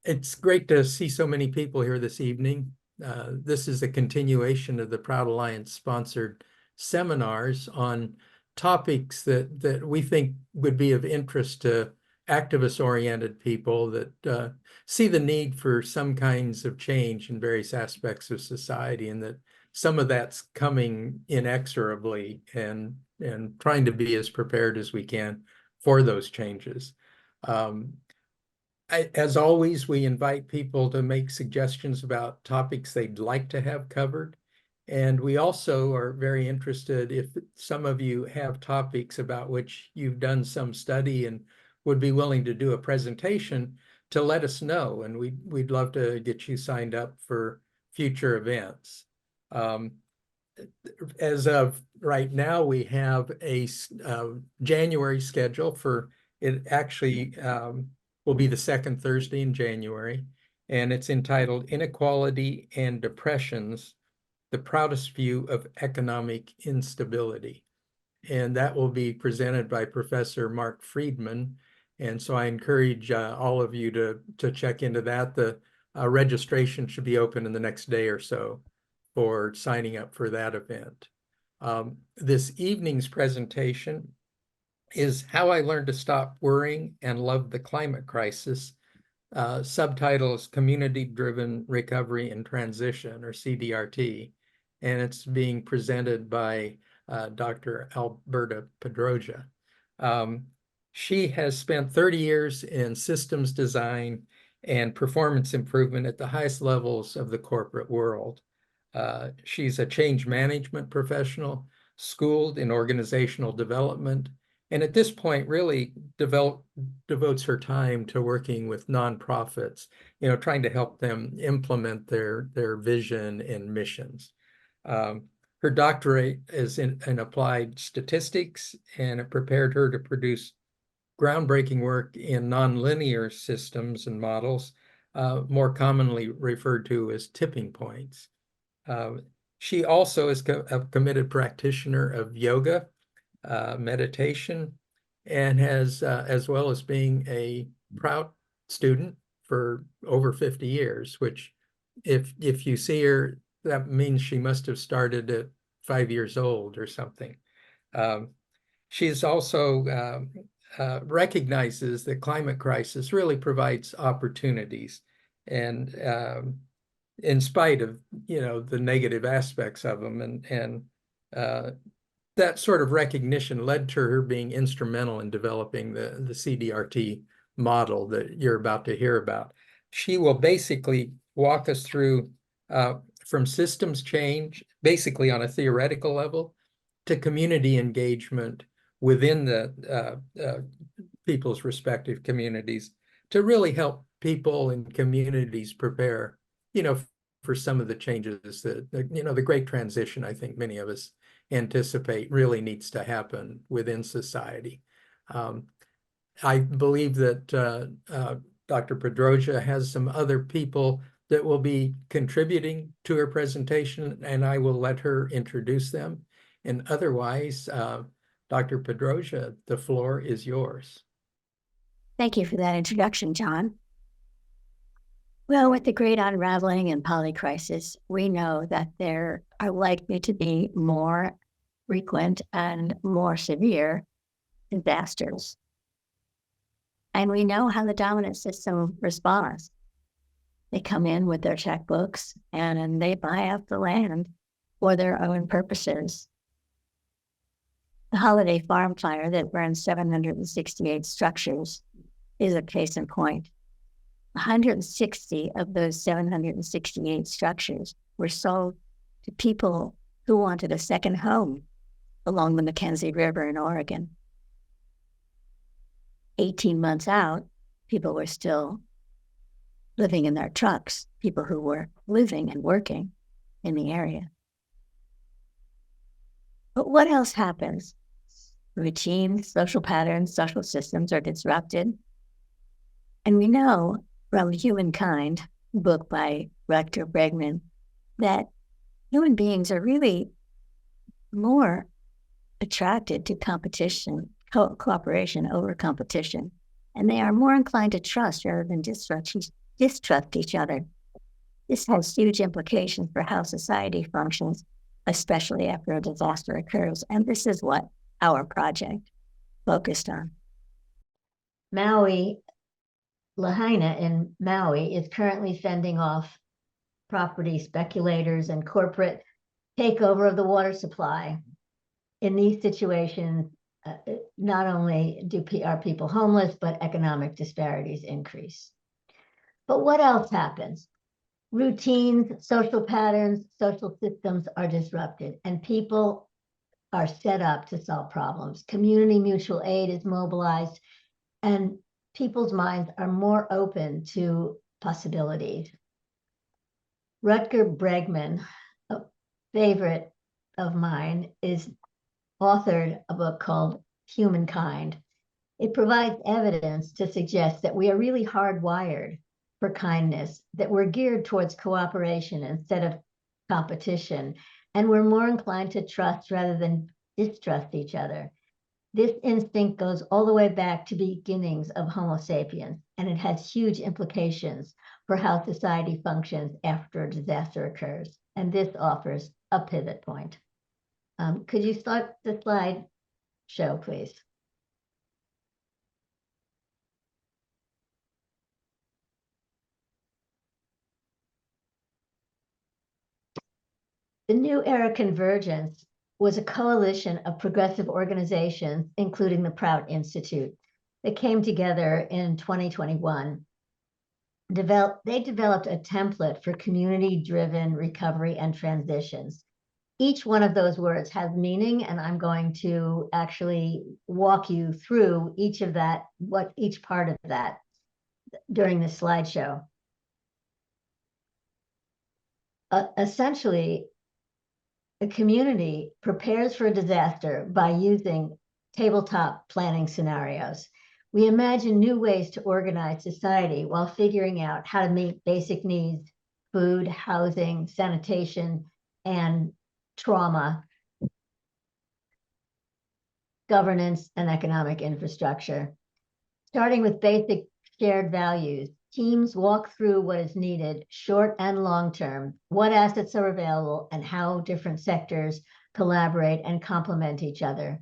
It's great to see so many people here this evening. This is a continuation of the Proud Alliance sponsored seminars on topics that we think would be of interest to activist-oriented people that see the need for some kinds of change in various aspects of society, and that some of that's coming inexorably, and trying to be as prepared as we can for those changes. As always, we invite people to make suggestions about topics they'd like to have covered. And we also are very interested if some of you have topics about which you've done some study and would be willing to do a presentation, to let us know. And we'd love to get you signed up for future events. As of right now, we have a January schedule for it. Actually, will be the second Thursday in January, and it's entitled Inequality and Depressions, the Proudest View of Economic Instability. And that will be presented by Professor Mark Friedman. And so I encourage all of you to check into that. The registration should be open in the next day or so for signing up for that event. This evening's presentation is How I Learned to Stop Worrying and Love the Climate Crisis. Subtitle is Community-Driven Recovery and Transition, or CDRT, and it's being presented by Dr. Alberta Pedroja. She has spent 30 years in systems design and performance improvement at the highest levels of the corporate world. She's a change management professional, schooled in organizational development, and at this point really devotes her time to working with nonprofits, trying to help them implement their vision and missions. Her doctorate is in applied statistics, and it prepared her to produce groundbreaking work in nonlinear systems and models, more commonly referred to as tipping points. She also is a committed practitioner of yoga, meditation, and has, as well as being a proud student for over 50 years, which if you see her, that means she must have started at 5 years old or something. She's also recognizes that climate crisis really provides opportunities, and in spite of the negative aspects of them, and that sort of recognition led to her being instrumental in developing the CDRT model that you're about to hear about. She will basically walk us through from systems change, basically on a theoretical level, to community engagement within the people's respective communities, to really help people and communities prepare, for some of the changes that, the great transition I think many of us anticipate really needs to happen within society. I believe that Dr. Pedroja has some other people that will be contributing to her presentation, and I will let her introduce them. And otherwise, Dr. Pedroja, the floor is yours. Thank you for that introduction, John. Well, with the great unraveling and polycrisis, we know that there are likely to be more frequent and more severe disasters. And we know how the dominant system responds. They come in with their checkbooks and they buy up the land for their own purposes. The Holiday Farm fire that burned 768 structures is a case in point. 160 of those 768 structures were sold to people who wanted a second home along the Mackenzie River in Oregon. 18 months out, people were still living in their trucks, people who were living and working in the area. But what else happens? Routines, social patterns, social systems are disrupted. And we know from Humankind, a book by Rutger Bregman, that human beings are really more attracted to competition, cooperation over competition. And they are more inclined to trust rather than distrust distrust each other. This has huge implications for how society functions, especially after a disaster occurs. And this is what our project focused on. Maui, Lahaina in Maui is currently fending off property speculators and corporate takeover of the water supply. In these situations, not only are people homeless, but economic disparities increase. But what else happens? Routines, social patterns, social systems are disrupted, and people are set up to solve problems. Community mutual aid is mobilized, and people's minds are more open to possibilities. Rutger Bregman, a favorite of mine, is authored a book called Humankind. It provides evidence to suggest that we are really hardwired for kindness, that we're geared towards cooperation instead of competition, and we're more inclined to trust rather than distrust each other. This instinct goes all the way back to beginnings of Homo sapiens, and it has huge implications for how society functions after a disaster occurs. And this offers a pivot point. Could you start the slide show, please? The New Era Convergence was a coalition of progressive organizations, including the Prout Institute, that came together in 2021. They developed a template for community-driven recovery and transitions. Each one of those words has meaning, and I'm going to actually walk you through each part of that during the slideshow. Essentially, a community prepares for a disaster by using tabletop planning scenarios. We imagine new ways to organize society while figuring out how to meet basic needs: food, housing, sanitation, and trauma, governance, and economic infrastructure. Starting with basic shared values, teams walk through what is needed, short and long term, what assets are available, and how different sectors collaborate and complement each other.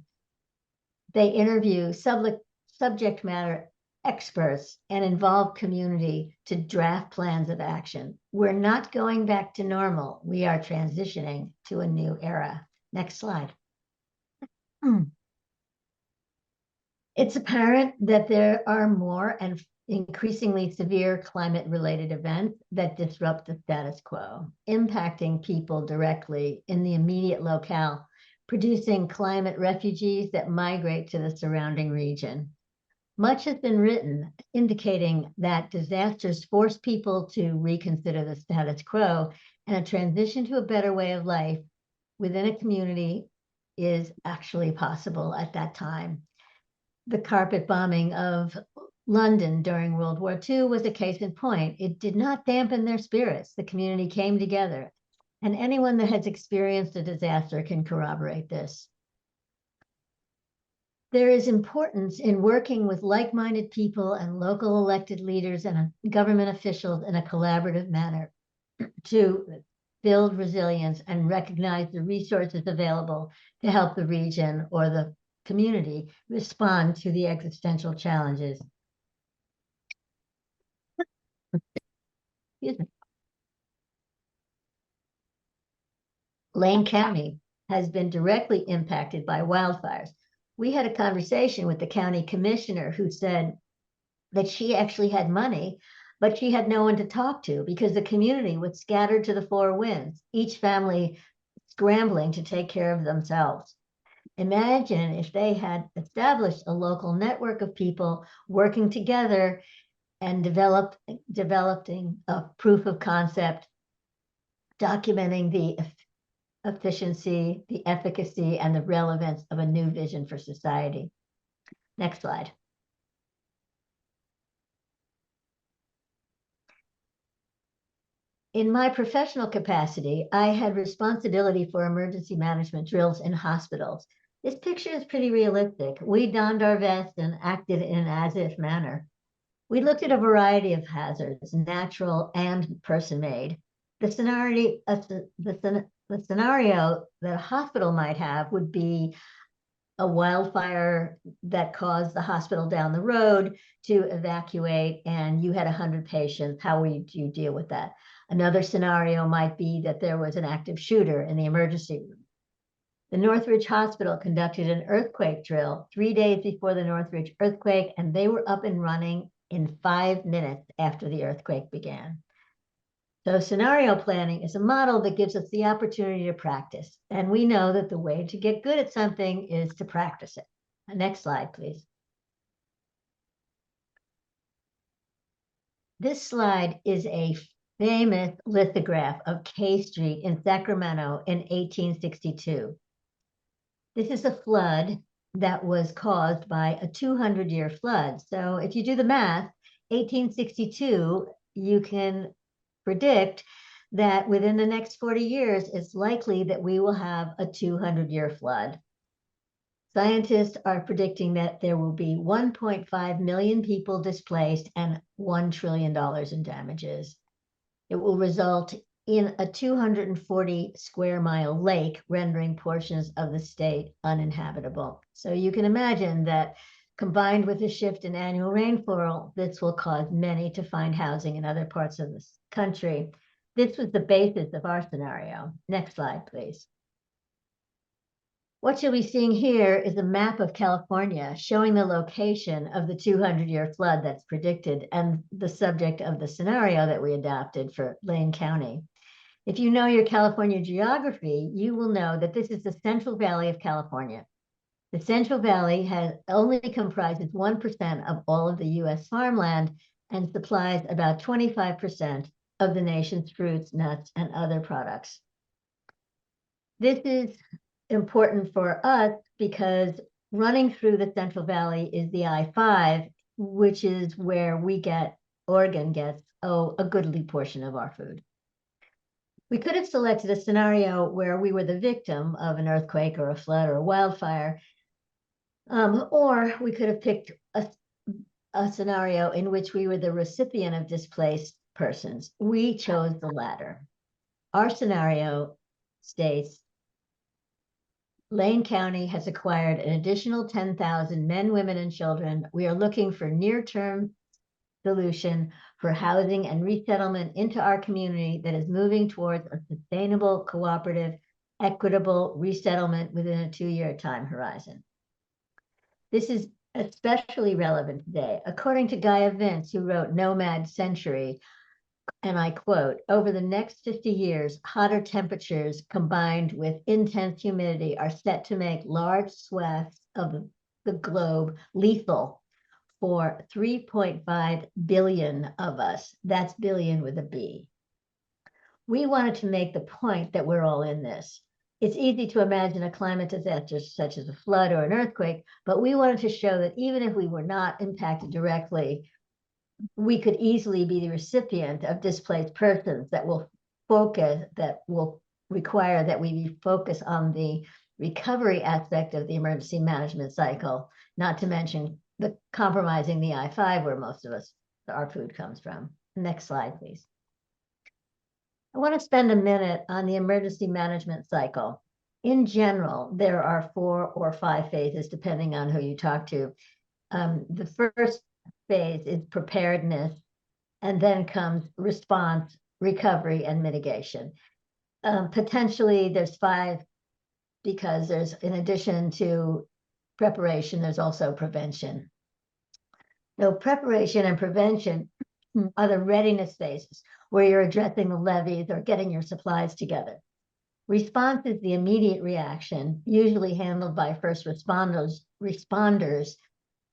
They interview subject matter experts and involve community to draft plans of action. We're not going back to normal. We are transitioning to a new era. Next slide. It's apparent that there are more and increasingly severe climate-related events that disrupt the status quo, impacting people directly in the immediate locale, producing climate refugees that migrate to the surrounding region. Much has been written indicating that disasters force people to reconsider the status quo, and a transition to a better way of life within a community is actually possible at that time. The carpet bombing of London during World War II was a case in point. It did not dampen their spirits. The community came together, and anyone that has experienced a disaster can corroborate this. There is importance in working with like-minded people and local elected leaders and government officials in a collaborative manner to build resilience and recognize the resources available to help the region or the community respond to the existential challenges. Lane County has been directly impacted by wildfires. We had a conversation with the county commissioner who said that she actually had money, but she had no one to talk to because the community was scattered to the four winds, each family scrambling to take care of themselves. Imagine if they had established a local network of people working together and developing a proof of concept, documenting the efficiency, the efficacy, and the relevance of a new vision for society. Next slide. In my professional capacity, I had responsibility for emergency management drills in hospitals. This picture is pretty realistic. We donned our vests and acted in an as-if manner. We looked at a variety of hazards, natural and person-made. The scenario that a hospital might have would be a wildfire that caused the hospital down the road to evacuate, and you had 100 patients. How would you deal with that? Another scenario might be that there was an active shooter in the emergency room. The Northridge Hospital conducted an earthquake drill 3 days before the Northridge earthquake, and they were up and running in 5 minutes after the earthquake began. So scenario planning is a model that gives us the opportunity to practice. And we know that the way to get good at something is to practice it. Next slide, please. This slide is a famous lithograph of K Street in Sacramento in 1862. This is a flood that was caused by a 200-year flood. So if you do the math, 1862, you can predict that within the next 40 years, it's likely that we will have a 200-year flood. Scientists are predicting that there will be 1.5 million people displaced and $1 trillion in damages. It will result in a 240 square mile lake, rendering portions of the state uninhabitable. So you can imagine that combined with a shift in annual rainfall, this will cause many to find housing in other parts of the country. This was the basis of our scenario. Next slide, please. What you'll be seeing here is a map of California showing the location of the 200-year flood that's predicted and the subject of the scenario that we adopted for Lane County. If you know your California geography, you will know that this is the Central Valley of California. The Central Valley only comprises 1% of all of the U.S. farmland and supplies about 25% of the nation's fruits, nuts, and other products. This is important for us because running through the Central Valley is the I-5, which is where Oregon gets a goodly portion of our food. We could have selected a scenario where we were the victim of an earthquake or a flood or a wildfire, or we could have picked a scenario in which we were the recipient of displaced persons. We chose the latter. Our scenario states, Lane County has acquired an additional 10,000 men, women, and children. We are looking for near-term solution for housing and resettlement into our community that is moving towards a sustainable, cooperative, equitable resettlement within a 2-year time horizon. This is especially relevant today. According to Gaia Vince, who wrote Nomad Century, and I quote, over the next 50 years, hotter temperatures combined with intense humidity are set to make large swaths of the globe lethal for 3.5 billion of us. That's billion with a B. We wanted to make the point that we're all in this. It's easy to imagine a climate disaster such as a flood or an earthquake, but we wanted to show that even if we were not impacted directly, we could easily be the recipient of displaced persons that will require that we focus on the recovery aspect of the emergency management cycle, not to mention the compromising the I-5 where most of our food comes from. Next slide, please. I want to spend a minute on the emergency management cycle. In general, there are 4 or 5 phases, depending on who you talk to. The first phase is preparedness, and then comes response, recovery, and mitigation. Potentially, there's 5 because there's, in addition to preparation, there's also prevention. So preparation and prevention are the readiness phases, where you're addressing the levees or getting your supplies together. Response is the immediate reaction, usually handled by first responders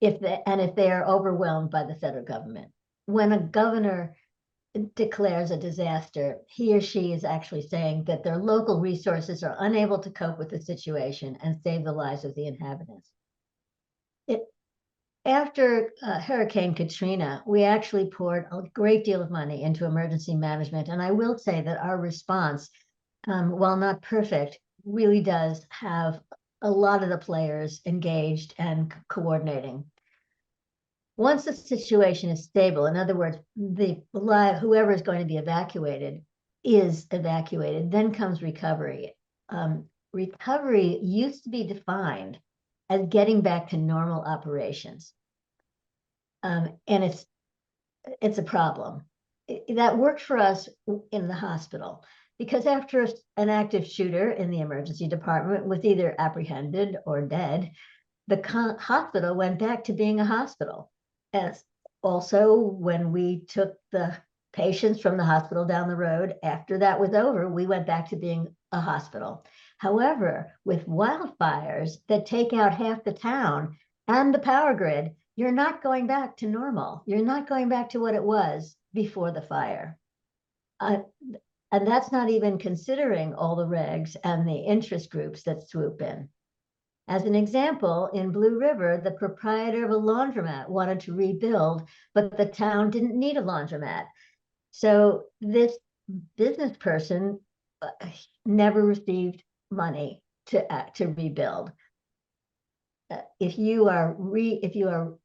if they are overwhelmed by the federal government. When a governor declares a disaster, he or she is actually saying that their local resources are unable to cope with the situation and save the lives of the inhabitants. After Hurricane Katrina, we actually poured a great deal of money into emergency management. And I will say that our response, while not perfect, really does have a lot of the players engaged and coordinating. Once the situation is stable, in other words, whoever is going to be evacuated is evacuated, then comes recovery. Recovery used to be defined as getting back to normal operations. And it's a problem. That worked for us in the hospital, because after an active shooter in the emergency department was either apprehended or dead, the hospital went back to being a hospital. As also, when we took the patients from the hospital down the road, after that was over, we went back to being a hospital. However, with wildfires that take out half the town and the power grid, you're not going back to normal. You're not going back to what it was before the fire. And that's not even considering all the regs and the interest groups that swoop in. As an example, in Blue River, the proprietor of a laundromat wanted to rebuild, but the town didn't need a laundromat. So this business person never received money to rebuild. If you are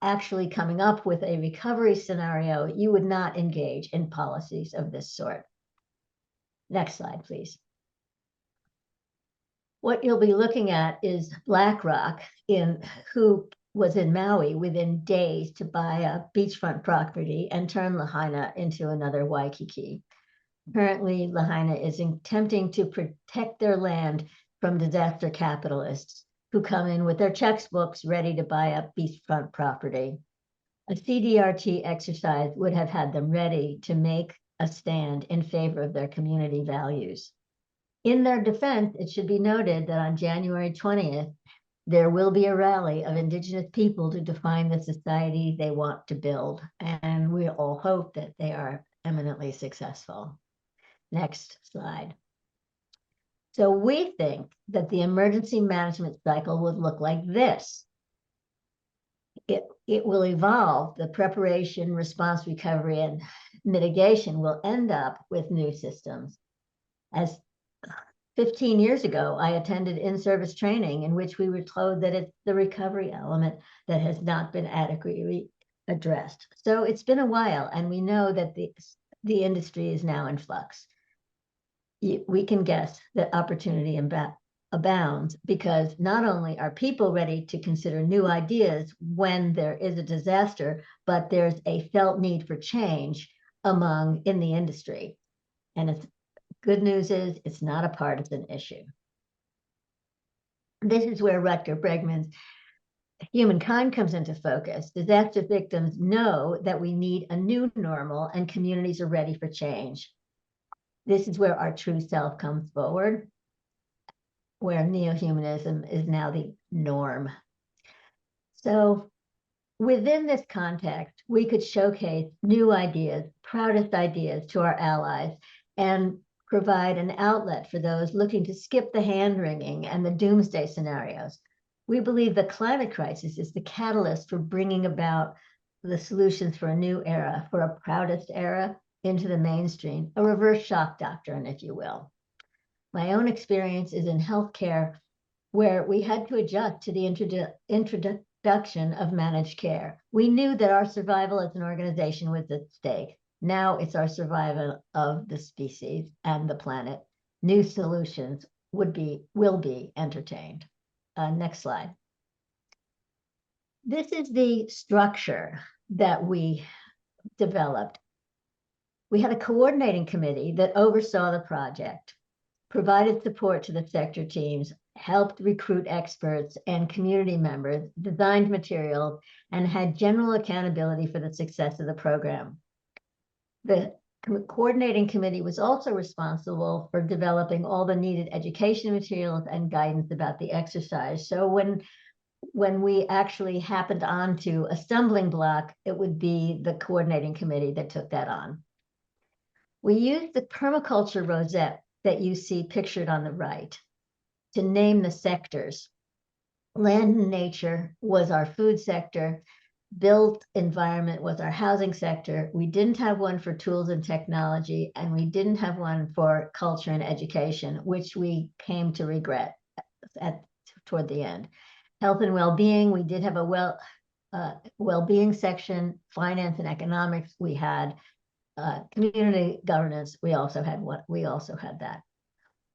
actually coming up with a recovery scenario, you would not engage in policies of this sort. Next slide, please. What you'll be looking at is BlackRock, who was in Maui within days to buy a beachfront property and turn Lahaina into another Waikiki. Currently, Lahaina is attempting to protect their land from disaster capitalists who come in with their textbooks ready to buy up beachfront property. A CDRT exercise would have had them ready to make a stand in favor of their community values. In their defense, it should be noted that on January 20th, there will be a rally of Indigenous people to define the society they want to build, and we all hope that they are eminently successful. Next slide. So we think that the emergency management cycle would look like this. It will evolve. The preparation, response, recovery, and mitigation will end up with new systems. As 15 years ago, I attended in-service training in which we were told that it's the recovery element that has not been adequately addressed. So it's been a while, and we know that the industry is now in flux. We can guess that opportunity abounds, because not only are people ready to consider new ideas when there is a disaster, but there's a felt need for change in the industry. And it's good news is it's not a partisan issue. This is where Rutger Bregman's Humankind comes into focus. Disaster victims know that we need a new normal and communities are ready for change. This is where our true self comes forward, where neo-humanism is now the norm. So within this context, we could showcase new ideas, proudest ideas to our allies, and provide an outlet for those looking to skip the hand-wringing and the doomsday scenarios. We believe the climate crisis is the catalyst for bringing about the solutions for a new era, for a proudest era into the mainstream, a reverse shock doctrine, if you will. My own experience is in healthcare, where we had to adjust to the introduction of managed care. We knew that our survival as an organization was at stake. Now it's our survival of the species and the planet. New solutions will be entertained. Next slide. This is the structure that we developed. We had a coordinating committee that oversaw the project, provided support to the sector teams, helped recruit experts and community members, designed materials, and had general accountability for the success of the program. The coordinating committee was also responsible for developing all the needed education materials and guidance about the exercise. So when we actually happened onto a stumbling block, it would be the coordinating committee that took that on. We used the permaculture rosette that you see pictured on the right to name the sectors. Land and nature was our food sector. Built environment was our housing sector. We didn't have one for tools and technology, and we didn't have one for culture and education, which we came to regret toward the end. Health and well-being, we did have a well-being section, finance and economics. We had community governance. We also had that.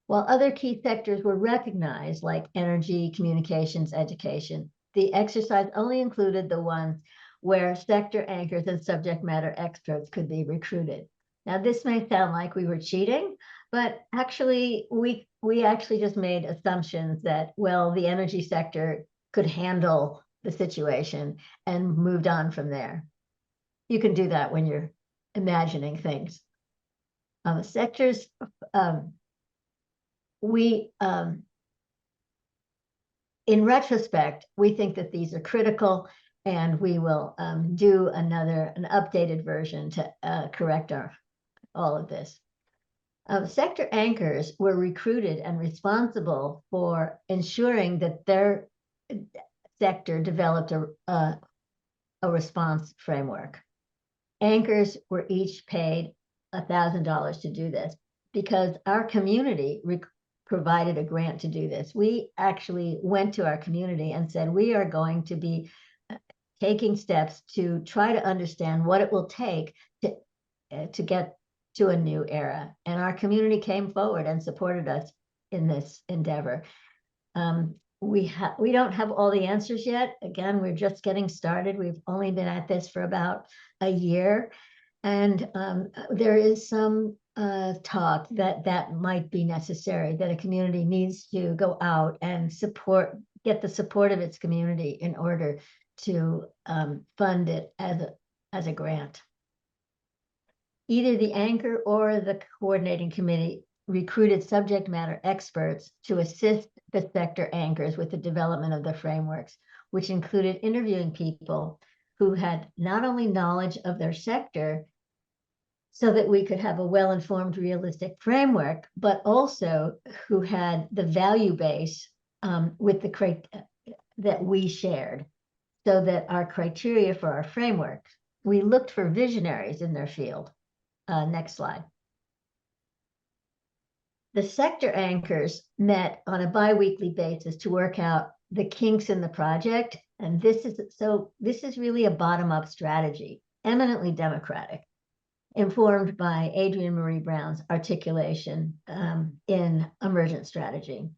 While other key sectors were recognized, like energy, communications, education, the exercise only included the ones where sector anchors and subject matter experts could be recruited. Now, this may sound like we were cheating, but actually, we actually just made assumptions that, well, the energy sector could handle the situation and moved on from there. You can do that when you're imagining things. Sectors, in retrospect, we think that these are critical, and we will do an updated version to correct all of this. Sector anchors were recruited and responsible for ensuring that their sector developed a response framework. Anchors were each paid $1,000 to do this because our community provided a grant to do this. We actually went to our community and said, we are going to be taking steps to try to understand what it will take to get to a new era. And our community came forward and supported us in this endeavor. We don't have all the answers yet. Again, we're just getting started. We've only been at this for about a year. And there is some talk that might be necessary, that a community needs to go out and get the support of its community in order to fund it as a grant. Either the anchor or the coordinating committee recruited subject matter experts to assist the sector anchors with the development of the frameworks, which included interviewing people who had not only knowledge of their sector so that we could have a well-informed, realistic framework, but also who had the value base with the that we shared, so that our criteria for our framework, we looked for visionaries in their field. Next slide. The sector anchors met on a bi-weekly basis to work out the kinks in the project. And this is really a bottom-up strategy, eminently democratic, informed by Adrienne Marie Brown's articulation in emergent strategy.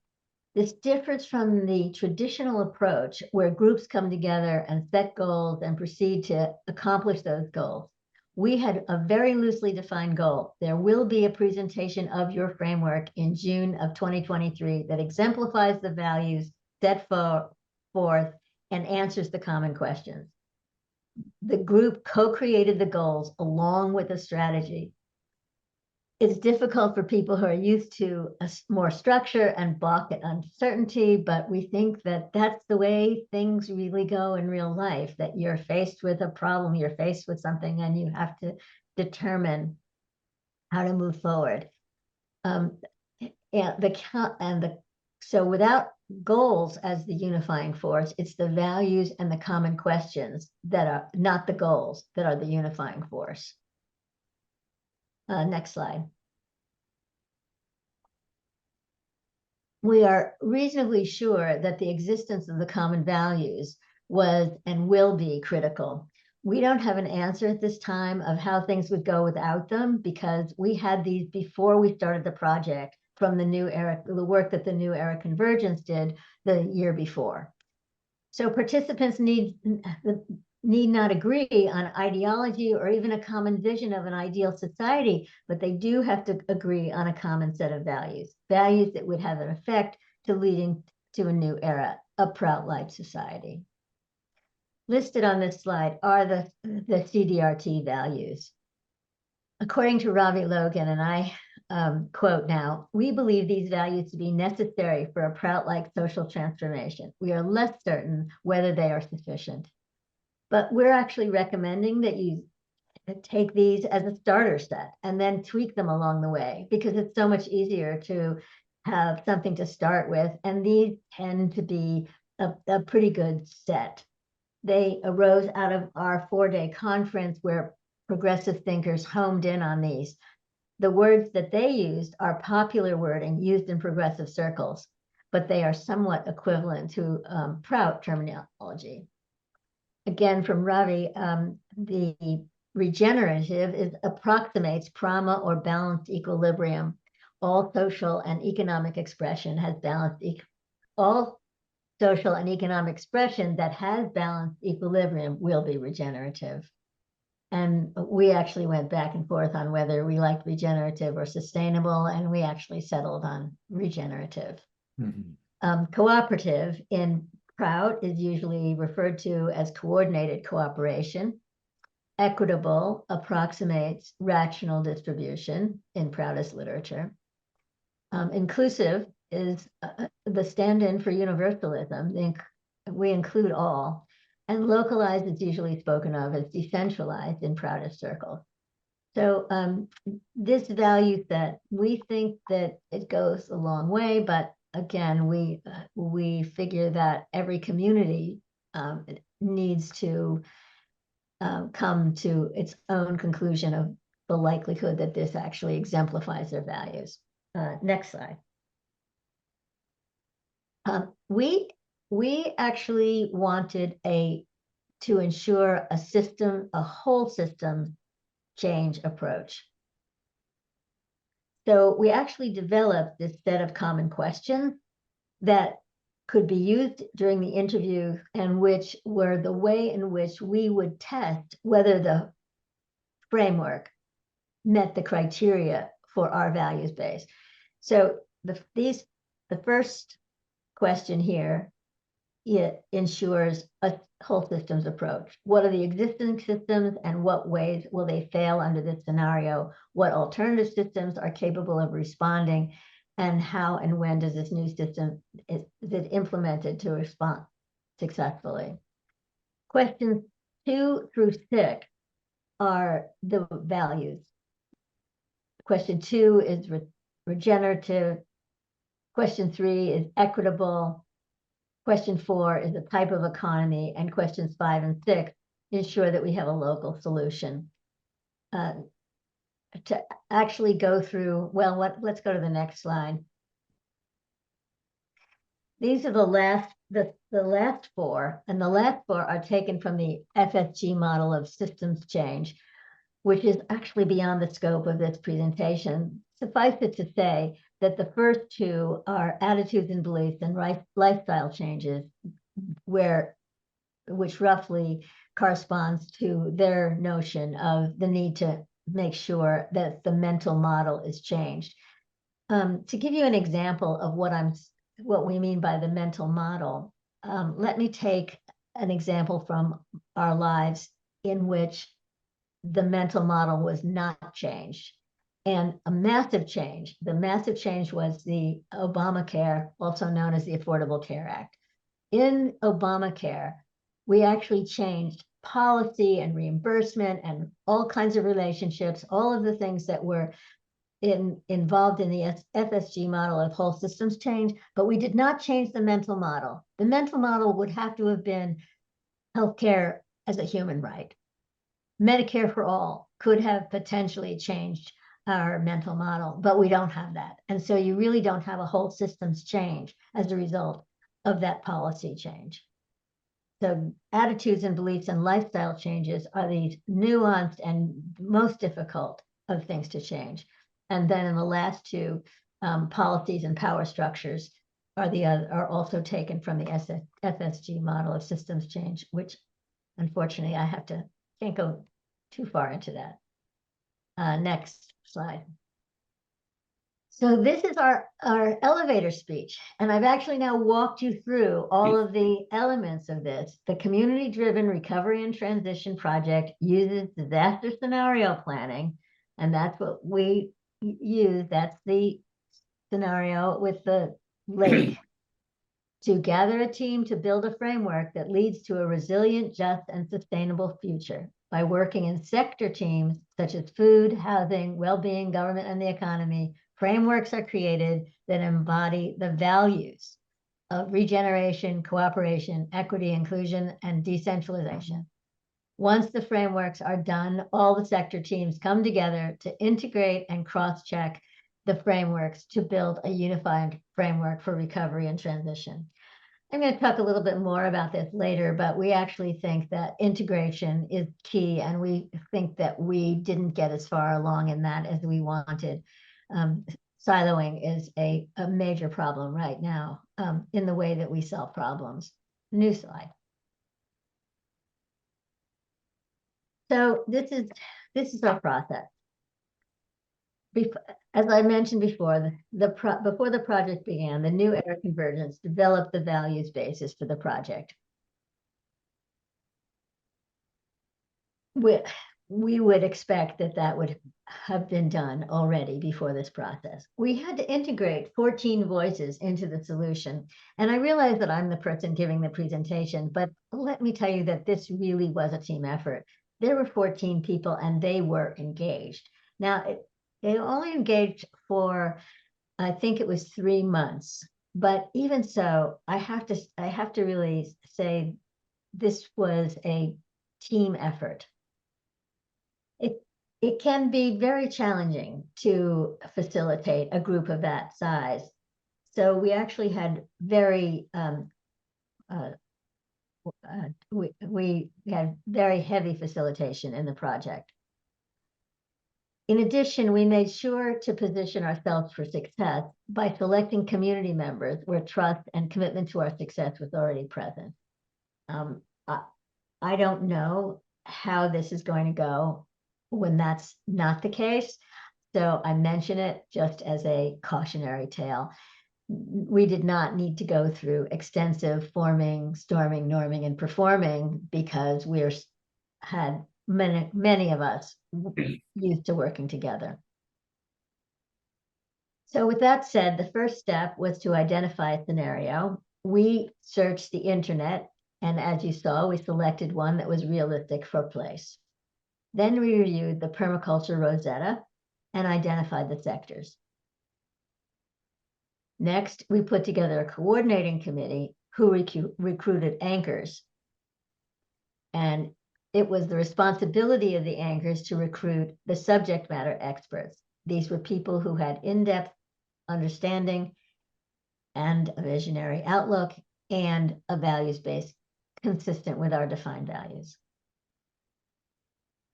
This differs from the traditional approach where groups come together and set goals and proceed to accomplish those goals. We had a very loosely defined goal. There will be a presentation of your framework in June of 2023 that exemplifies the values set forth and answers the common questions. The group co-created the goals along with a strategy. It's difficult for people who are used to more structure and balk at uncertainty, but we think that that's the way things really go in real life, that you're faced with a problem, you're faced with something, and you have to determine how to move forward. So without goals as the unifying force, it's the values and the common questions that are not the goals that are the unifying force. Next slide. We are reasonably sure that the existence of the common values was and will be critical. We don't have an answer at this time of how things would go without them, because we had these before we started the project from the New Era, the work that the New Era Convergence did the year before. So participants need not agree on ideology or even a common vision of an ideal society, but they do have to agree on a common set of values that would have an effect to leading to a new era, a Prout-like society. Listed on this slide are the CDRT values. According to Ravi Logan, and I quote now, "We believe these values to be necessary for a Prout-like social transformation. We are less certain whether they are sufficient." But we're actually recommending that you take these as a starter set and then tweak them along the way, because it's so much easier to have something to start with. And these tend to be a pretty good set. They arose out of our 4-day conference where progressive thinkers homed in on these. The words that they used are popular wording used in progressive circles, but they are somewhat equivalent to Prout terminology. again, from Ravi, the regenerative approximates prana or balanced equilibrium. All social and economic expression has balanced, all social and economic expression that has balanced equilibrium will be regenerative. And we actually went back and forth on whether we liked regenerative or sustainable, and we actually settled on regenerative. Cooperative in Prout is usually referred to as coordinated cooperation. Equitable approximates rational distribution in Proutist literature. Inclusive is the stand-in for universalism. We include all. And localized is usually spoken of as decentralized in Proutist circles. So this value set, we think that it goes a long way, but again, we figure that every community needs to come to its own conclusion of the likelihood that this actually exemplifies their values. Next slide. We actually wanted to ensure a whole system change approach. So we actually developed this set of common questions that could be used during the interview, and which were the way in which we would test whether the framework met the criteria for our values base. So the first question here, it ensures a whole systems approach. What are the existing systems and what ways will they fail under this scenario? What alternative systems are capable of responding? And how and when does this new system, is it implemented to respond successfully? Questions 2 through 6 are the values. Question 2 is regenerative. Question 3 is equitable. Question 4 is the type of economy, and questions 5 and 6 ensure that we have a local solution. To actually go through, let's go to the next slide. These are the last 4, and the last 4 are taken from the FSG model of systems change, which is actually beyond the scope of this presentation. Suffice it to say that the first 2 are attitudes and beliefs and lifestyle changes, which roughly corresponds to their notion of the need to make sure that the mental model is changed. To give you an example of what we mean by the mental model, let me take an example from our lives in which the mental model was not changed. And the massive change was the Obamacare, also known as the Affordable Care Act. In Obamacare, we actually changed policy and reimbursement and all kinds of relationships, all of the things that were involved in the FSG model of whole systems change, but we did not change the mental model. The mental model would have to have been healthcare as a human right. Medicare for all could have potentially changed our mental model, but we don't have that. And so you really don't have a whole systems change as a result of that policy change. So attitudes and beliefs and lifestyle changes are these nuanced and most difficult of things to change. And then in the last 2, policies and power structures are also taken from the FSG model of systems change, which unfortunately can't go too far into that. Next slide. So this is our elevator speech, and I've actually now walked you through all of the elements of this. The community-driven recovery and transition project uses disaster scenario planning, and that's what we use. That's the scenario with the lake, to gather a team to build a framework that leads to a resilient, just, and sustainable future. By working in sector teams such as food, housing, well-being, government, and the economy, frameworks are created that embody the values of regeneration, cooperation, equity, inclusion, and decentralization. Once the frameworks are done, all the sector teams come together to integrate and cross-check the frameworks to build a unified framework for recovery and transition. I'm going to talk a little bit more about this later, but we actually think that integration is key, and we think that we didn't get as far along in that as we wanted. Siloing is a major problem right now in the way that we solve problems. New slide. So this is our process. As I mentioned before, before the project began, the new era convergence developed the values basis for the project. We would expect that would have been done already before this process. We had to integrate 14 voices into the solution. And I realize that I'm the person giving the presentation, but let me tell you that this really was a team effort. There were 14 people and they were engaged. Now, they only engaged for, I think it was 3 months. But even so, I have to really say this was a team effort. It can be very challenging to facilitate a group of that size. So we actually had we had very heavy facilitation in the project. In addition, we made sure to position ourselves for success by selecting community members where trust and commitment to our success was already present. I don't know how this is going to go when that's not the case. So I mention it just as a cautionary tale. We did not need to go through extensive forming, storming, norming, and performing because had many of us used to working together. So with that said, the first step was to identify a scenario. We searched the internet, and as you saw, we selected one that was realistic for place. Then we reviewed the permaculture Rosetta and identified the sectors. Next, we put together a coordinating committee who recruited anchors. And it was the responsibility of the anchors to recruit the subject matter experts. These were people who had in-depth understanding and a visionary outlook and a values base consistent with our defined values.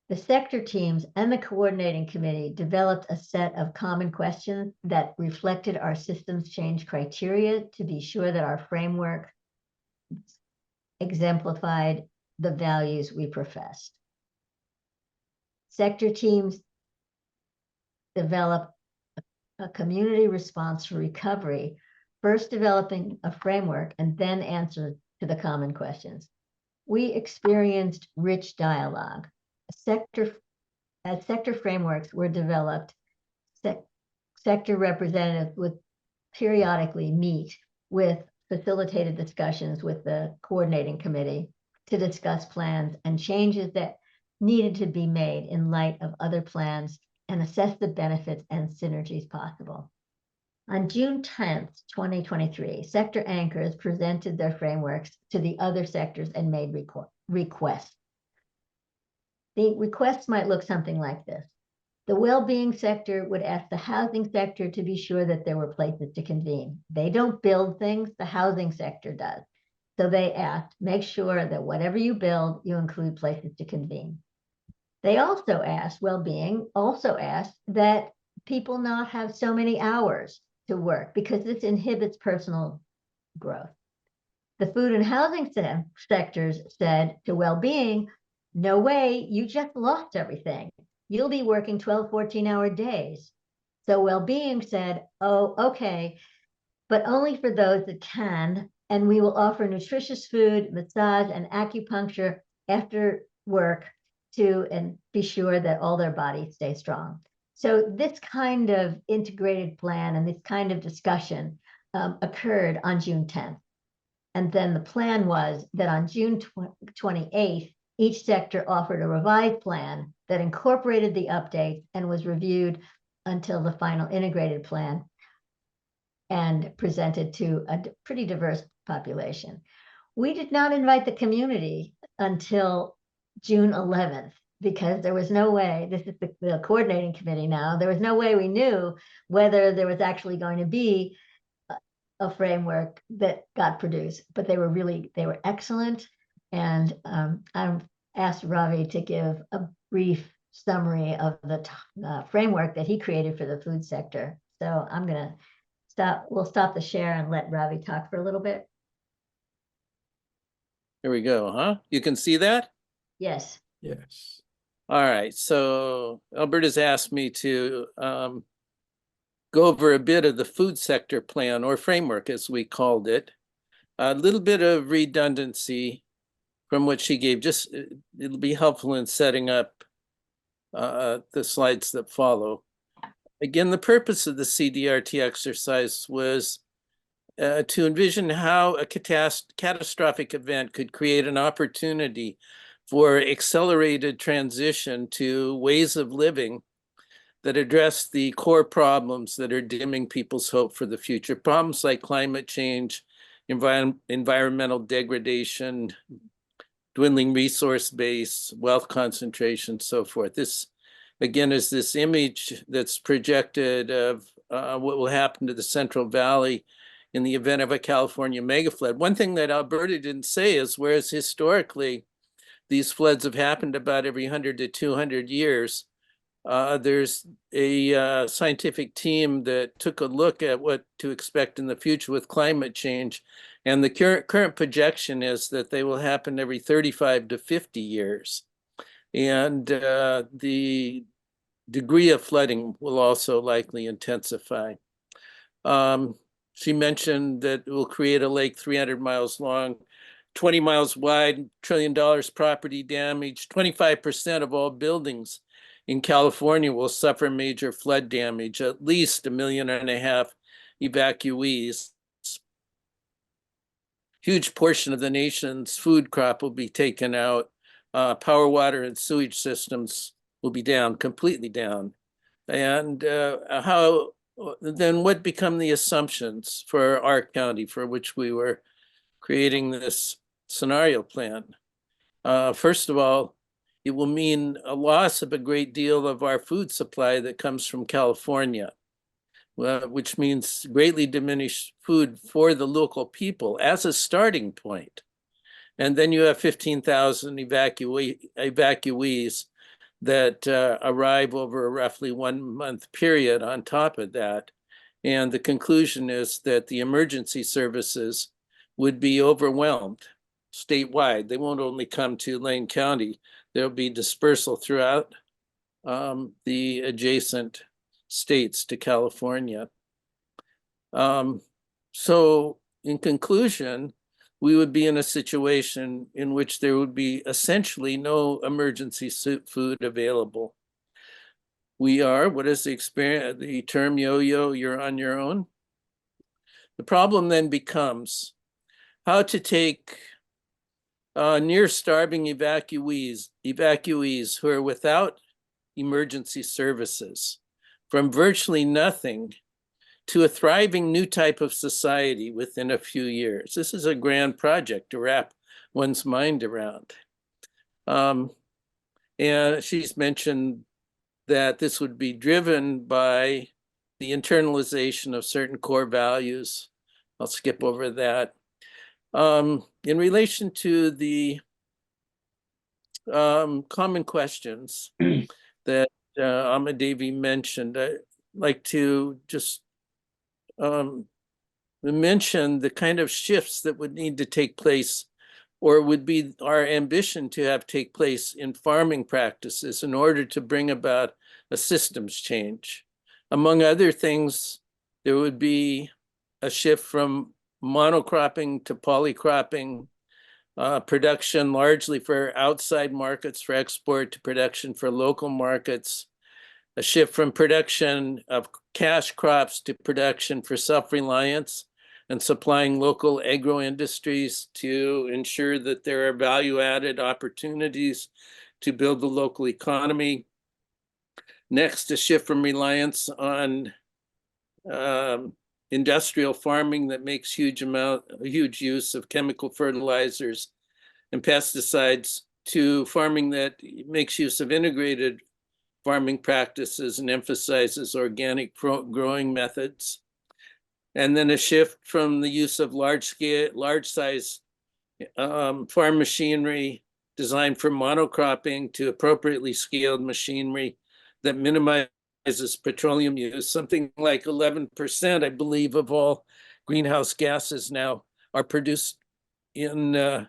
The sector teams and the coordinating committee developed a set of common questions that reflected our systems change criteria to be sure that our framework exemplified the values we professed. Sector teams develop a community response for recovery, first developing a framework and then answer to the common questions. We experienced rich dialogue. As sector frameworks were developed, sector representatives would periodically meet with facilitated discussions with the coordinating committee to discuss plans and changes that needed to be made in light of other plans and assess the benefits and synergies possible. On June 10th, 2023, sector anchors presented their frameworks to the other sectors and made requests. The requests might look something like this. The well-being sector would ask the housing sector to be sure that there were places to convene. They don't build things, the housing sector does. So they asked, make sure that whatever you build, you include places to convene. They also asked, well-being also asked that people not have so many hours to work because this inhibits personal growth. The food and housing sectors said to well-being, no way, you just lost everything. You'll be working 12, 14-hour days. So well-being said, oh, okay, but only for those that can, and we will offer nutritious food, massage, and acupuncture after work and be sure that all their bodies stay strong. So this kind of integrated plan and this kind of discussion occurred on June 10th. And then the plan was that on June 28th, each sector offered a revised plan that incorporated the updates and was reviewed until the final integrated plan and presented to a pretty diverse population. We did not invite the community until June 11th because there was no way, this is the coordinating committee now, there was no way we knew whether there was actually going to be a framework that got produced, but they were excellent. And I asked Ravi to give a brief summary of the framework that he created for the food sector. So I'm gonna we'll stop the share and let Ravi talk for a little bit. Here we go, huh? You can see that? Yes. Yes. All right, so Alberta's asked me to go over a bit of the food sector plan, or framework as we called it. A little bit of redundancy from what she gave, just it'll be helpful in setting up the slides that follow. Again, the purpose of the CDRT exercise was to envision how a catastrophic event could create an opportunity for accelerated transition to ways of living that address the core problems that are dimming people's hope for the future. Problems like climate change, environmental degradation, dwindling resource base, wealth concentration, so forth. This, again, is this image that's projected of what will happen to the Central Valley in the event of a California megaflood. One thing that Alberta didn't say is, whereas historically these floods have happened about every 100 to 200 years, there's a scientific team that took a look at what to expect in the future with climate change. And the current projection is that they will happen every 35 to 50 years. And the degree of flooding will also likely intensify. She mentioned that it will create a lake 300 miles long, 20 miles wide, $1 trillion property damage, 25% of all buildings in California will suffer major flood damage, at least 1.5 million evacuees. Huge portion of the nation's food crop will be taken out. Power, water, and sewage systems will be down, completely down. And then what become the assumptions for our county, for which we were creating this scenario plan? First of all, it will mean a loss of a great deal of our food supply that comes from California, which means greatly diminished food for the local people as a starting point. And then you have 15,000 evacuees that arrive over a roughly 1 month period on top of that. And the conclusion is that the emergency services would be overwhelmed statewide. They won't only come to Lane County, there'll be dispersal throughout the adjacent states to California. So in conclusion, we would be in a situation in which there would be essentially no emergency food available. We are, what is the term yo-yo, you're on your own? The problem then becomes how to take near starving evacuees who are without emergency services from virtually nothing to a thriving new type of society within a few years. This is a grand project to wrap one's mind around. And she's mentioned that this would be driven by the internalization of certain core values. I'll skip over that. In relation to the common questions that Amadevi mentioned, I'd like to just mention the kind of shifts that would need to take place, or would be our ambition to have take place in farming practices in order to bring about a systems change. Among other things, there would be a shift from monocropping to polycropping, production largely for outside markets for export to production for local markets, a shift from production of cash crops to production for self-reliance and supplying local agro industries to ensure that there are value-added opportunities to build the local economy. Next, a shift from reliance on industrial farming that makes huge use of chemical fertilizers and pesticides to farming that makes use of integrated farming practices and emphasizes organic growing methods. and then a shift from the use of large size farm machinery designed for monocropping to appropriately scaled machinery that minimizes petroleum use. Something like 11%, I believe, of all greenhouse gases now are produced in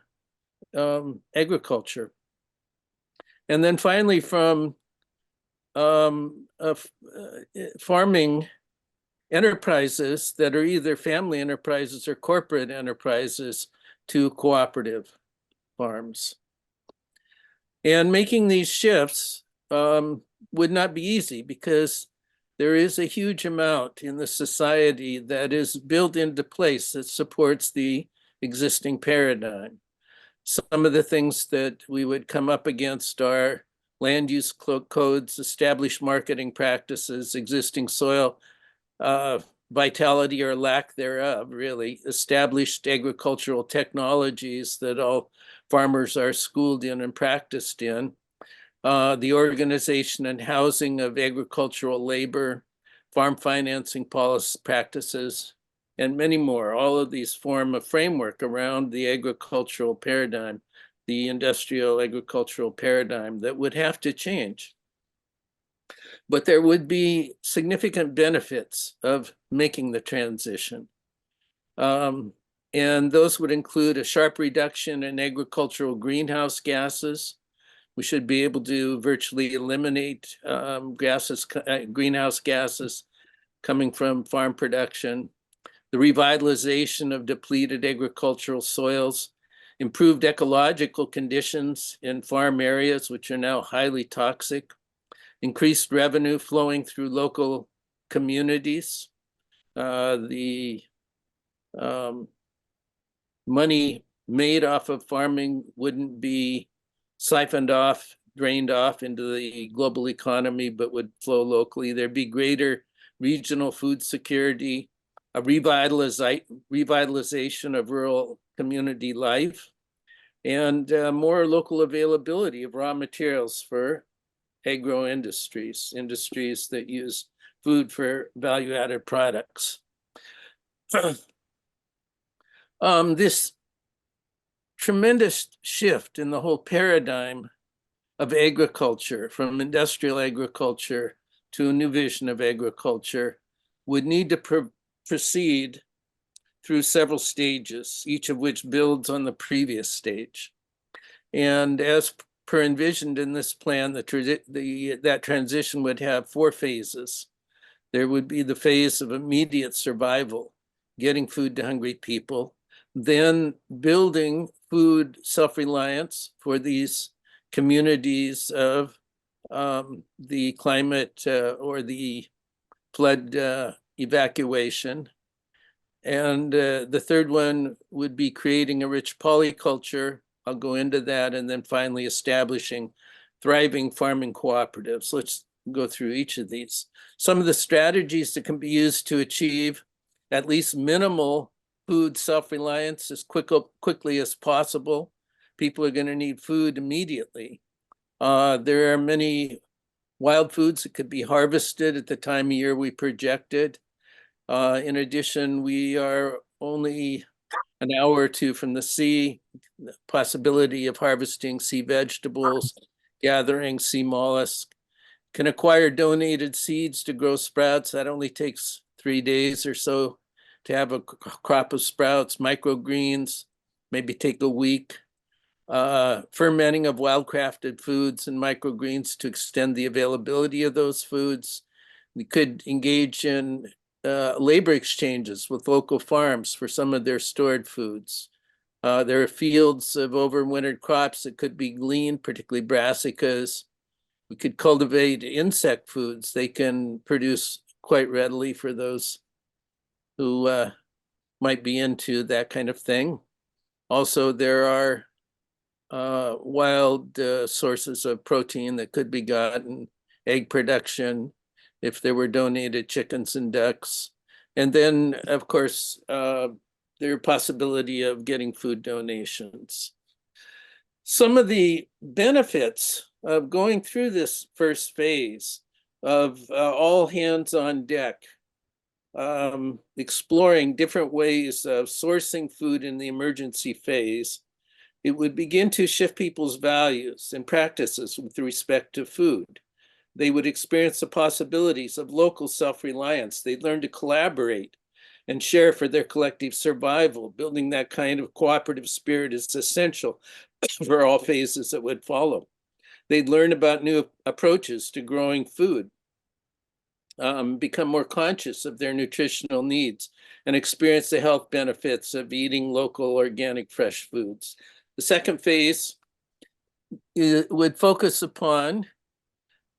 agriculture. And then finally, from farming enterprises that are either family enterprises or corporate enterprises to cooperative farms. And making these shifts would not be easy because there is a huge amount in the society that is built into place that supports the existing paradigm. Some of the things that we would come up against are land use codes, established marketing practices, existing soil vitality or lack thereof, really, established agricultural technologies that all farmers are schooled in and practiced in, the organization and housing of agricultural labor, farm financing policy practices, and many more. All of these form a framework around the agricultural paradigm, the industrial agricultural paradigm that would have to change. But there would be significant benefits of making the transition. And those would include a sharp reduction in agricultural greenhouse gases. We should be able to virtually eliminate greenhouse gases coming from farm production, the revitalization of depleted agricultural soils, improved ecological conditions in farm areas, which are now highly toxic, increased revenue flowing through local communities. The money made off of farming wouldn't be siphoned off, drained off into the global economy, but would flow locally. There'd be greater regional food security, a revitalization of rural community life, and more local availability of raw materials for agro industries that use food for value-added products. This tremendous shift in the whole paradigm of agriculture, from industrial agriculture to a new vision of agriculture, would need to proceed through several stages, each of which builds on the previous stage. And as per envisioned in this plan, that transition would have 4 phases. There would be the phase of immediate survival, getting food to hungry people, then building food self-reliance for these communities of the climate or the flood evacuation. And the third one would be creating a rich polyculture. I'll go into that. And then finally establishing thriving farming cooperatives. Let's go through each of these. Some of the strategies that can be used to achieve at least minimal food self-reliance as quickly as possible. People are going to need food immediately. There are many wild foods that could be harvested at the time of year we projected. In addition, we are only an hour or two from the sea, the possibility of harvesting sea vegetables, gathering sea mollusks, can acquire donated seeds to grow sprouts. That only takes 3 days or so to have a crop of sprouts. Microgreens maybe take a week. Fermenting of wildcrafted foods and microgreens to extend the availability of those foods. We could engage in labor exchanges with local farms for some of their stored foods. There are fields of overwintered crops that could be gleaned, particularly brassicas. We could cultivate insect foods. They can produce quite readily for those who might be into that kind of thing. Also, there are wild sources of protein that could be gotten, egg production, if there were donated chickens and ducks. And then, of course, there are possibility of getting food donations. Some of the benefits of going through this first phase of all hands on deck exploring different ways of sourcing food in the emergency phase, it would begin to shift people's values and practices with respect to food. They would experience the possibilities of local self-reliance. They'd learn to collaborate and share for their collective survival. Building that kind of cooperative spirit is essential for all phases that would follow. They'd learn about new approaches to growing food, become more conscious of their nutritional needs, and experience the health benefits of eating local, organic, fresh foods. The second phase would focus upon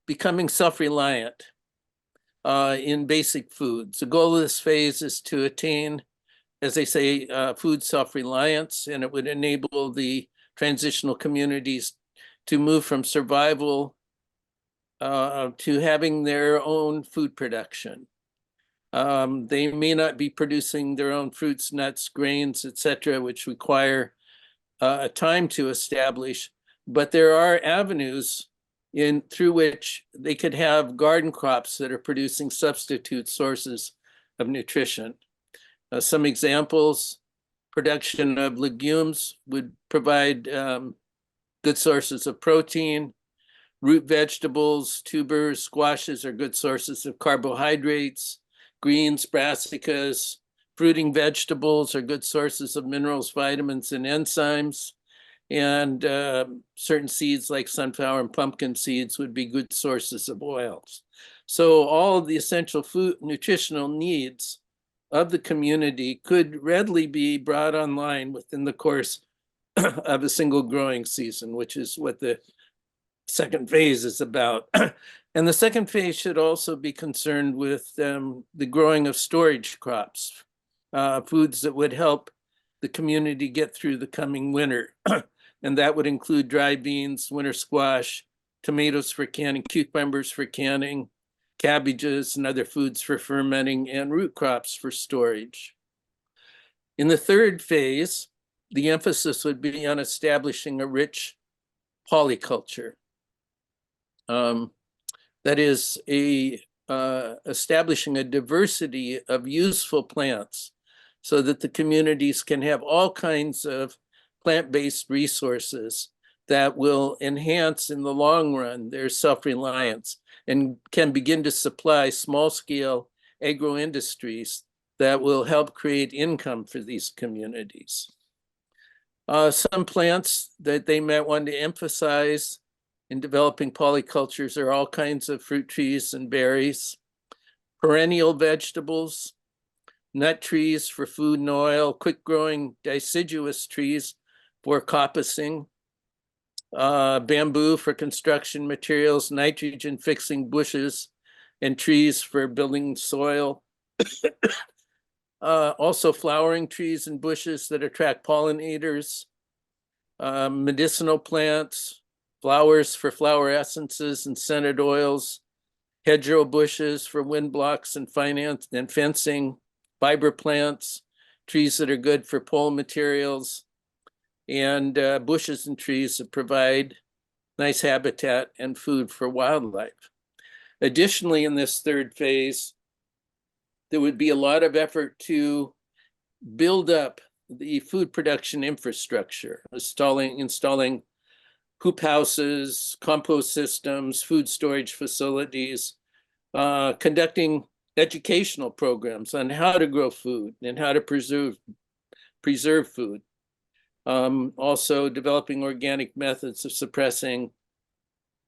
becoming self-reliant in basic foods. The goal of this phase is to attain, as they say, food self-reliance, and it would enable the transitional communities to move from survival to having their own food production. They may not be producing their own fruits, nuts, grains, etc., which require time to establish, but there are avenues through which they could have garden crops that are producing substitute sources of nutrition. Some examples: production of legumes would provide good sources of protein. Root vegetables, tubers, squashes are good sources of carbohydrates. Greens, brassicas, fruiting vegetables are good sources of minerals, vitamins, and enzymes. And certain seeds like sunflower and pumpkin seeds would be good sources of oils. So all of the essential food nutritional needs of the community could readily be brought online within the course of a single growing season, which is what the second phase is about. And the second phase should also be concerned with the growing of storage crops, foods that would help the community get through the coming winter. And that would include dry beans, winter squash, tomatoes for canning, cucumbers for canning, cabbages and other foods for fermenting, and root crops for storage. In the third phase, the emphasis would be on establishing a rich polyculture. That is, establishing a diversity of useful plants so that the communities can have all kinds of plant-based resources that will enhance in the long run their self-reliance and can begin to supply small-scale agro-industries that will help create income for these communities. Some plants that they might want to emphasize in developing polycultures are all kinds of fruit trees and berries, perennial vegetables, nut trees for food and oil, quick-growing deciduous trees for coppicing, bamboo for construction materials, nitrogen-fixing bushes and trees for building soil. Also flowering trees and bushes that attract pollinators, medicinal plants, flowers for flower essences and scented oils, hedgerow bushes for wind blocks and fencing, fiber plants, trees that are good for pole materials, and bushes and trees that provide nice habitat and food for wildlife. Additionally, in this third phase, there would be a lot of effort to build up the food production infrastructure, installing hoop houses, compost systems, food storage facilities, conducting educational programs on how to grow food and how to preserve food. Also developing organic methods of suppressing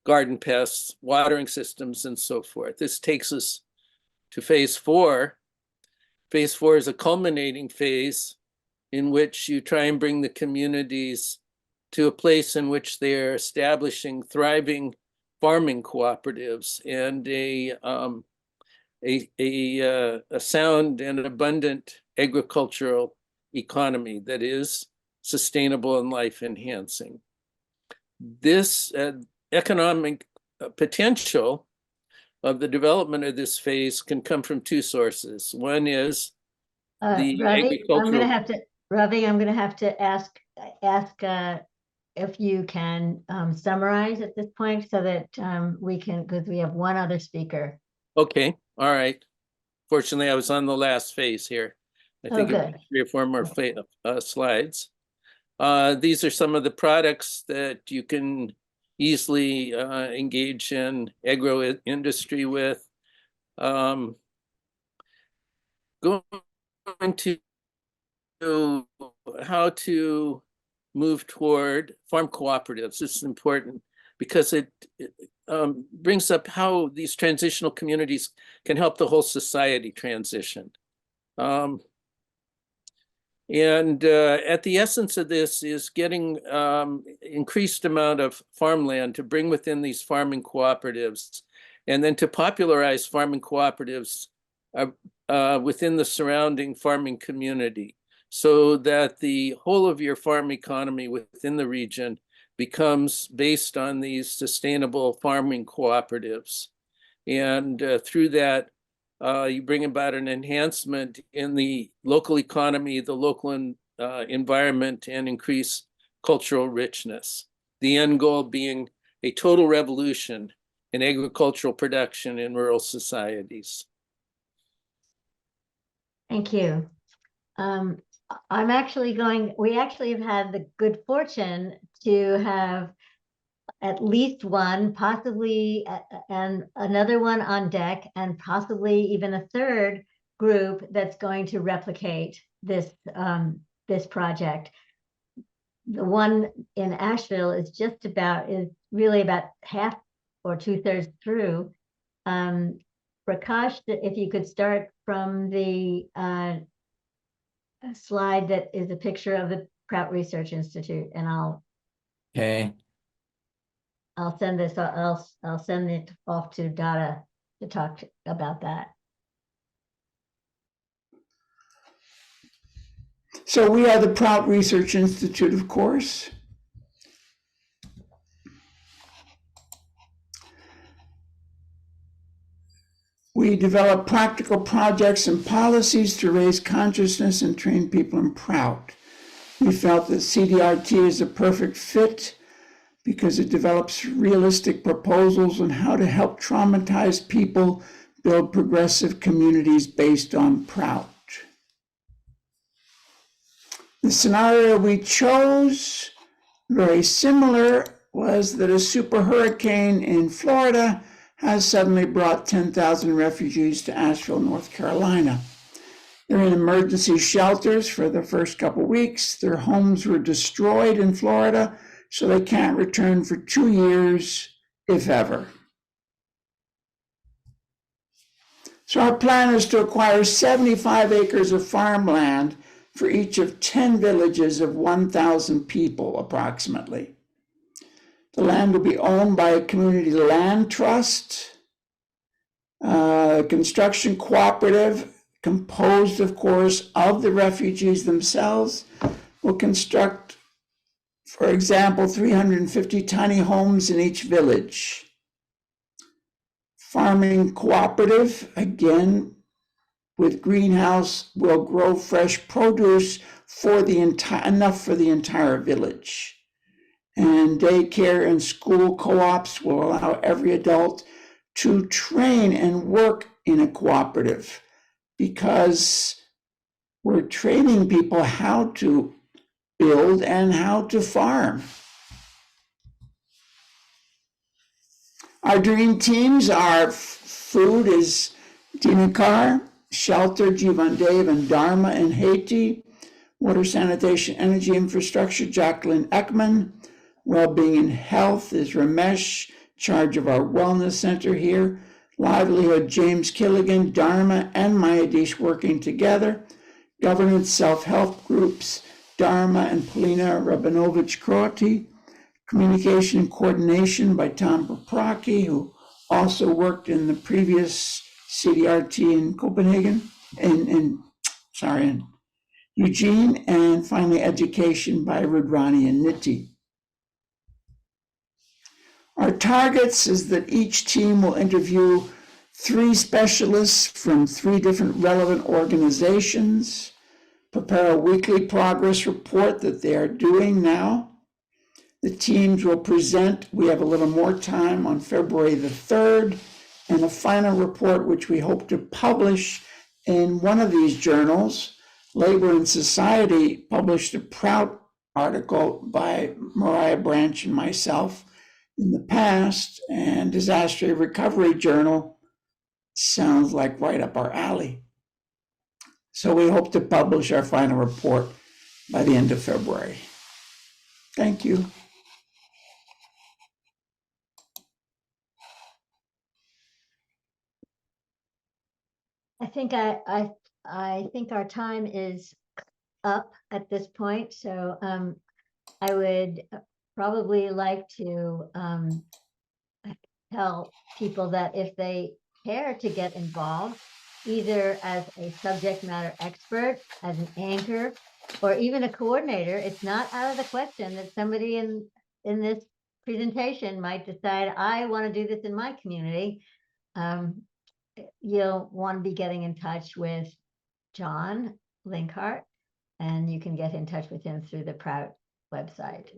garden pests, watering systems, and so forth. This takes us to phase 4. Phase 4 is a culminating phase in which you try and bring the communities to a place in which they're establishing thriving farming cooperatives and a sound and abundant agricultural economy that is sustainable and life-enhancing. This economic potential of the development of this phase can come from two sources. One is the agricultural. Ravi, I'm gonna have to ask if you can summarize at this point so that we can, because we have one other speaker. Okay, all right. Fortunately, I was on the last phase here. I Oh, think it good. was 3 or 4 more slides. These are some of the products that you can easily engage in agro industry with. Going to how to move toward farm cooperatives. This is important because it brings up how these transitional communities can help the whole society transition. And at the essence of this is getting increased amount of farmland to bring within these farming cooperatives, and then to popularize farming cooperatives within the surrounding farming community, so that the whole of your farm economy within the region becomes based on these sustainable farming cooperatives. And through that, you bring about an enhancement in the local economy, the local environment, and increase cultural richness. The end goal being a total revolution in agricultural production in rural societies. Thank you. I'm actually we actually have had the good fortune to have at least one, possibly, and another one on deck, and possibly even a third group that's going to replicate this this project. The one in Asheville is really about half or 2/3 through. Prakash, if you could start from the slide that is a picture of the Prout Research Institute, and Okay. I'll send this. I'll send it off to Dada to talk about that. So we are the Prout Research Institute, of course. We develop practical projects and policies to raise consciousness and train people in Prout. We felt that CDRT is a perfect fit because it develops realistic proposals on how to help traumatized people build progressive communities based on Prout. The scenario we chose, very similar, was that a super hurricane in Florida has suddenly brought 10,000 refugees to Asheville, North Carolina. They're in emergency shelters for the first couple weeks. Their homes were destroyed in Florida, so they can't return for 2 years, if ever. So our plan is to acquire 75 acres of farmland for each of 10 villages of 1,000 people, approximately. The land will be owned by a community land trust, a construction cooperative composed, of course, of the refugees themselves, will construct, for example, 350 tiny homes in each village. Farming cooperative, again, with greenhouse, will grow fresh produce for enough for the entire village. And daycare and school co-ops will allow every adult to train and work in a cooperative, because we're training people how to build and how to farm. Our dream teams are food is Dinakar, shelter Jivan Dev and Dharma in Haiti, water, sanitation, energy infrastructure Jacqueline Ekman, well-being and health is Ramesh, charge of our wellness center here, livelihood James Killigan, Dharma and Mayadish working together, governance self-help groups Dharma and Polina Rabinovich-Kroati, communication and coordination by Tom Paprocki, who also worked in the previous CDRT in Copenhagen, in Eugene, and finally education by Rudrani and Nitti. Our targets is that each team will interview 3 specialists from 3 different relevant organizations, prepare a weekly progress report that they are doing now. The teams will present, we have a little more time, on February the 3rd, and a final report which we hope to publish in one of these journals, Labor and Society published a proud article by Mariah Branch and myself in the past, and Disaster Recovery Journal sounds like right up our alley. So we hope to publish our final report by the end of February. Thank you. I think I think our time is up at this point, so I would probably like to tell people that if they care to get involved, either as a subject matter expert, as an anchor, or even a coordinator, it's not out of the question that somebody in this presentation might decide, I want to do this in my community. You'll want to be getting in touch with John Linkhart, and you can get in touch with him through the Prout website.